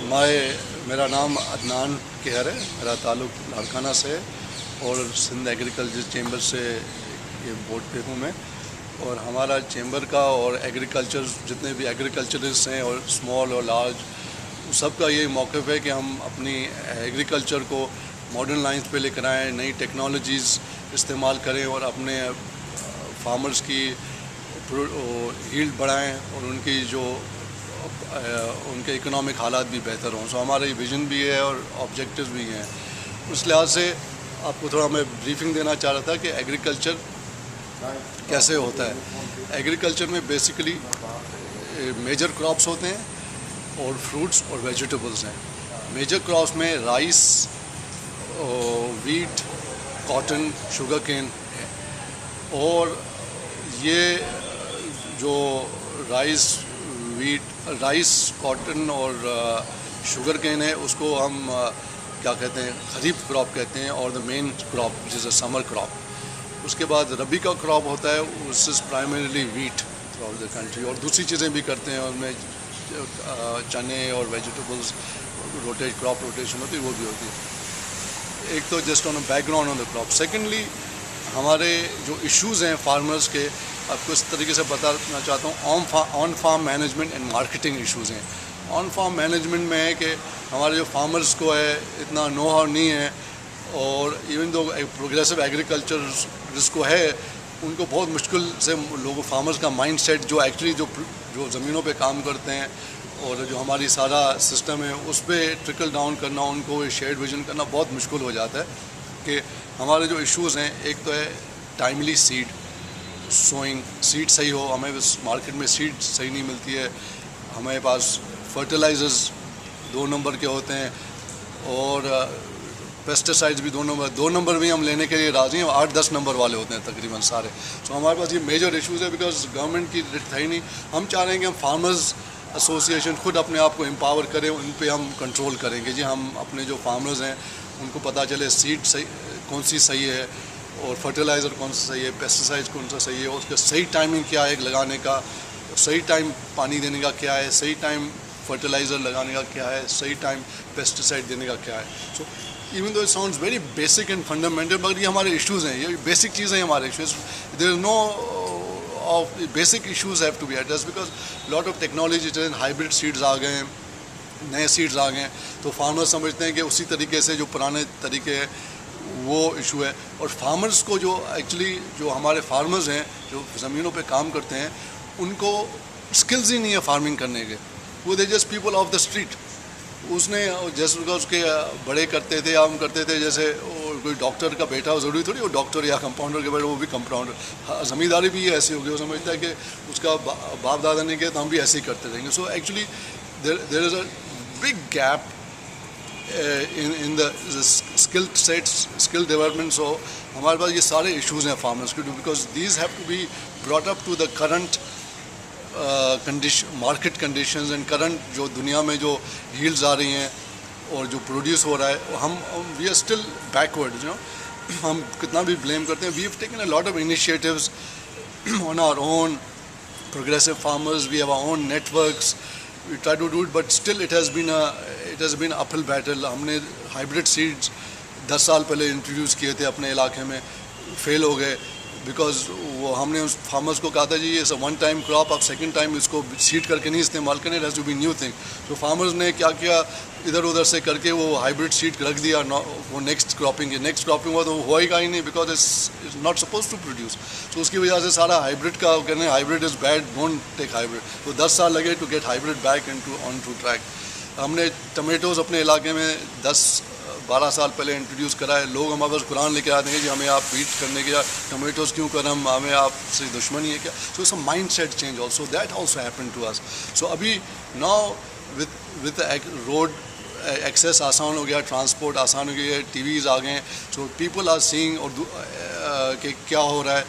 میرا نام عدنان کہر ہے، میرا تعلق لاڑکانہ سے ہے اور سندھ ایگریکلچر چیمبر سے یہ بورڈ پہ ہوں میں. اور ہمارا چیمبر کا اور ایگریکلچر جتنے بھی ایگریکلچرسٹ ہیں اور اسمال اور لارج سب کا یہ موقف ہے کہ ہم اپنی ایگریکلچر کو ماڈرن لائنز پہ لے کر آئیں، نئی ٹیکنالوجیز استعمال کریں اور اپنے فارمرز کی ہیلڈ بڑھائیں اور ان کی جو ان کے اکنامک حالات بھی بہتر ہوں. سو ہمارا یہ ویژن بھی ہے اور آبجیکٹیوز بھی ہیں. اس لحاظ سے آپ کو تھوڑا میں بریفنگ دینا چاہ رہا تھا کہ ایگریکلچر کیسے ہوتا ہے. ایگریکلچر میں بیسیکلی میجر کراپس ہوتے ہیں اور فروٹس اور ویجیٹیبلز ہیں. میجر کراپس میں rice, wheat, cotton, sugarcane ہے. اور یہ جو رائس، کاٹن اور شوگر کین ہے اس کو ہم کیا کہتے ہیں، خریف کراپ کہتے ہیں، اور دا مین کراپ جس اے سمر کراپ. اس کے بعد ربی کا کراپ ہوتا ہے، اس is primarily wheat throughout the country. اور دوسری چیزیں بھی کرتے ہیں، ان میں چنے اور ویجیٹیبلز کراپ روٹیشن ہوتی ہے، وہ بھی ہوتی ہے. ایک تو just on a back ground on the crop. Secondly ہمارے جو ایشوز ہیں فارمرز کے، آپ کو اس طریقے سے بتانا چاہتا ہوں. On farm management and marketing issues ہیں. آن فارم مینجمنٹ میں ہے کہ ہمارے جو فارمرز کو ہے اتنا نو ہاؤ نہیں ہے، اور ایون دو پروگریسو ایگریکلچر جس کو ہے ان کو بہت مشکل سے لوگوں فارمرز کا مائنڈ سیٹ جو ایکچولی جو زمینوں پہ کام کرتے ہیں اور جو ہماری سارا سسٹم ہے اس پہ ٹرکل ڈاؤن کرنا، ان کو شیئرڈ ویژن کرنا بہت مشکل ہو جاتا ہے. کہ ہمارے جو ایشوز ہیں، ایک تو ہے ٹائملی سوئنگ، سیڈ صحیح ہو. ہمیں مارکیٹ میں سیڈ صحیح نہیں ملتی ہے. ہمارے پاس فرٹیلائزرز 2 نمبر کے ہوتے ہیں اور پیسٹیسائڈز بھی 2 نمبر بھی ہم لینے کے لیے راضی ہیں، 8-10 نمبر والے ہوتے ہیں تقریباً سارے. سو ہمارے پاس یہ میجر ایشوز ہے بیکاز گورنمنٹ کی ہے ہی نہیں. ہم چاہ رہے ہیں کہ ہم فارمرز ایسوسیشن خود اپنے آپ کو امپاور کریں، ان پہ ہم کنٹرول کریں کہ جی ہم اپنے جو فارمرز ہیں ان کو پتہ چلے سیڈ صحیح کون سی صحیح ہے اور فرٹیلائزر کون سا صحیح ہے، پیسٹیسائڈز کون سا صحیح ہے، اس کا صحیح ٹائمنگ کیا ہے لگانے کا، صحیح ٹائم پانی دینے کا کیا ہے، صحیح ٹائم فرٹیلائزر لگانے کا کیا ہے، صحیح ٹائم پیسٹیسائڈ دینے کا کیا ہے. So even though it sounds very basic and fundamental, مگر یہ ہمارے ایشوز ہیں، یہ بیسک چیزیں ہیں ہمارے issues. There is no of basic issues have to be address because lot of technology hybrid seeds آ گئے ہیں، نئے سیڈز آ گئے ہیں، تو فارمر سمجھتے ہیں کہ اسی طریقے سے جو پرانے طریقے ہیں وہ ایشو ہے. اور فارمرز کو جو ایکچولی جو ہمارے فارمرز ہیں جو زمینوں پہ کام کرتے ہیں ان کو اسکلز ہی نہیں ہے فارمنگ کرنے کے. وہ they just people of the street. اس نے جیسے اس کے بڑے کرتے تھے یا ہم کرتے تھے، جیسے کوئی ڈاکٹر کا بیٹا ہو ضروری تھوڑی وہ ڈاکٹر یا کمپاؤنڈر کے بیٹا وہ بھی کمپاؤنڈر. زمینداری بھی ایسی ہوگی، وہ سمجھتا ہے کہ اس کا باپ دادا نے کیا تو ہم بھی ایسے ہی کرتے رہیں گے. So actually there is a big gap in the skill sets, skill development. So ہمارے پاس یہ سارے ایشوز ہیں فارمرز کے because these have to be brought up to the current market conditions and current جو دنیا میں جو yields آ رہی ہیں اور جو پروڈیوس ہو رہا ہے. ہم we are still backward, ہم کتنا بھی blame کرتے ہیں. We have taken a lot of initiatives on our own, progressive farmers, we have our own networks, we try to do it, but still it has been an uphill battle. ہم نے hybrid seeds 10 سال پہلے introduce کیے تھے اپنے علاقے میں، فیل ہو گئے بیکاز وہ ہم نے اس فارمرز کو کہا تھا جی یہ ون ٹائم کراپ، آپ سیکنڈ ٹائم اس کو سیڈ کر کے نہیں استعمال کریں، it has to be new thing. تو فارمرز نے کیا کیا، ادھر ادھر سے کر کے وہ ہائیبرڈ سیڈ رکھ دیا. وہ نیکسٹ کراپنگ ہوا تو وہ ہوا ہی کا ہی نہیں because it's not suppose to produce. تو اس کی وجہ سے سارا ہائیبرڈ کا کہنے hybrid is bad, don't take hybrid. تو 10 سال لگے to get hybrid back on to track. ہم نے ٹمیٹوز اپنے علاقے میں 10-12 سال پہلے انٹروڈیوس کرا ہے. لوگ ہمارے پاس قرآن لے کے آتے ہیں جی ہمیں آپ بیٹ کرنے کے ٹمیٹوز کیوں کرم، ہمیں آپ سے دشمنی ہے کیا. So it's a mind set change also, that also happen to us. So ابھی ناؤ وتھ روڈ ایکسیس آسان ہو گیا، ٹرانسپورٹ آسان ہو گیا ہے، ٹی ویز آ گئے ہیں. سو پیپل آر سینگ اور کہ کیا ہو رہا ہے.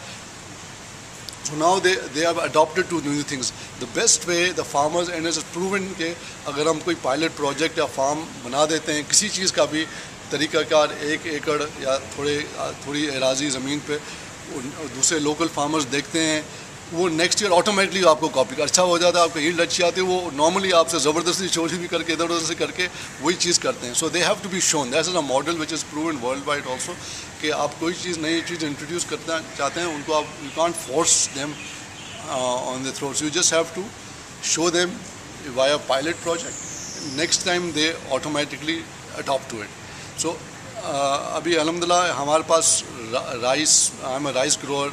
So now they have adopted to new things. The best way the farmers and it's proven کہ اگر ہم کوئی پائلٹ پروجیکٹ یا فارم بنا دیتے ہیں کسی چیز کا بھی طریقہ کار، 1 ایکڑ یا تھوڑی اراضی زمین پہ دوسرے لوکل فارمرز دیکھتے ہیں وہ نیکسٹ ایئر آٹومیٹکلی آپ کو کاپی اچھا ہو جاتا ہے, آپ کو ہیلڈ اچھی آتی ہے, وہ نارملی آپ سے زبردستی چوری بھی کر کے ادھر ادھر سے کر کے وہی چیز کرتے ہیں. So they have to be shown, that is a model which is proven worldwide also, کہ آپ کوئی چیز نئی چیز انٹروڈیوس کرنا چاہتے ہیں, ان کو آپ you can't force them on the throats, you just have to show them why pilot project, next time they automatically adapt to it. So ابھی الحمد للہ ہمارے پاس rice, I am a rice grower,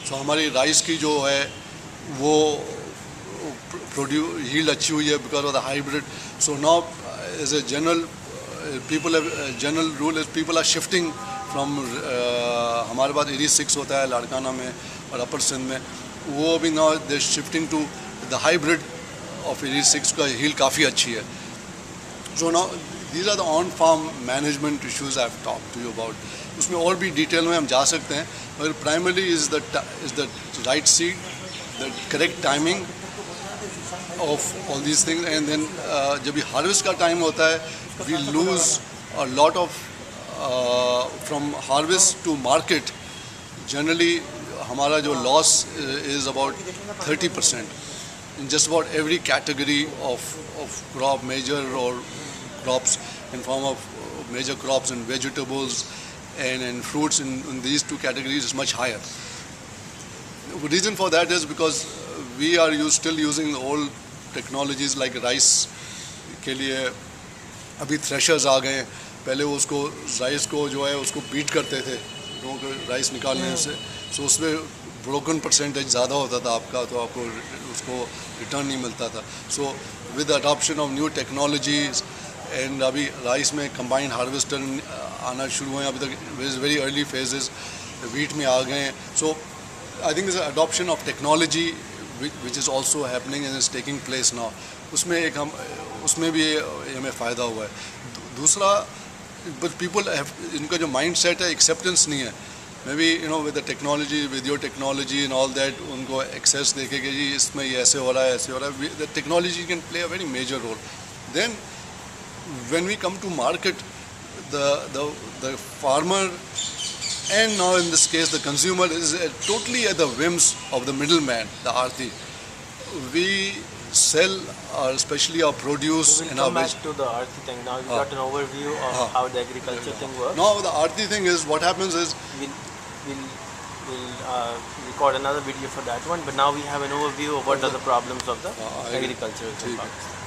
so ہماری rice کی جو ہے وہ ہیلڈ اچھی ہوئی ہے because of the hybrid. So now as a general general rule is people are shifting from, ہمارے پاس ایری 6 ہوتا ہے لاڑکانہ میں اور اپر سندھ میں, وہ بھی now they shifting to the hybrid of IRRI 6 کا ہیل کافی اچھی ہے. So now these are the on farm management issues I have talk to you about. اس میں اور بھی ڈیٹیل میں ہم جا سکتے ہیں, مگر primarily is the right seed, the correct timing of all these things, and then جب یہ ہارویسٹ کا ٹائم ہوتا ہے we lose a lot of from harvest to market. Generally ہمارا جو loss is about 30% in just about every category of crop, major or crops in form of major crops and vegetables and fruits in these two categories is much higher. The reason for that is because we are still using old technologies like rice کے لیے ابھی threshers آ گئے ہیں. پہلے اس کو rice کو جو ہے اس کو بیٹ کرتے تھے رائس نکالنے سے, سو اس میں بروکن پرسنٹیج زیادہ ہوتا تھا آپ کا, تو آپ کو اس کو ریٹرن نہیں ملتا تھا. So with adoption of new technologies and ابھی رائس میں کمبائنڈ ہارویسٹر آنا شروع ہوئے ہیں, ابھی تک ویری ارلی فیزز ویٹ میں آ گئے ہیں. So I think is adoption of technology which is also happening and is taking place now. اس میں بھی ہمیں فائدہ ہوا ہے. دوسرا, بٹ پیپل ان کا جو مائنڈ سیٹ ہے ایکسیپٹنس نہیں ہے. Maybe with the technology, with your technology and all that, ان کو ایکسیس دیکھے کہ جی اس میں یہ ایسے ہو رہا ہے ایسے ہو رہا ہے. The technology can play a very major role. Then when we come to market, the farmer and now in this case the consumer is totally at the whims of the middleman, the arhti. We sell especially our produce and our back to the Aarti thing. Now we got an overview of how the agriculture thing works. Now the Aarti thing is, what happens is we'll record another video for that one, but now we have an overview of what are the problems of the agriculture in Pakistan.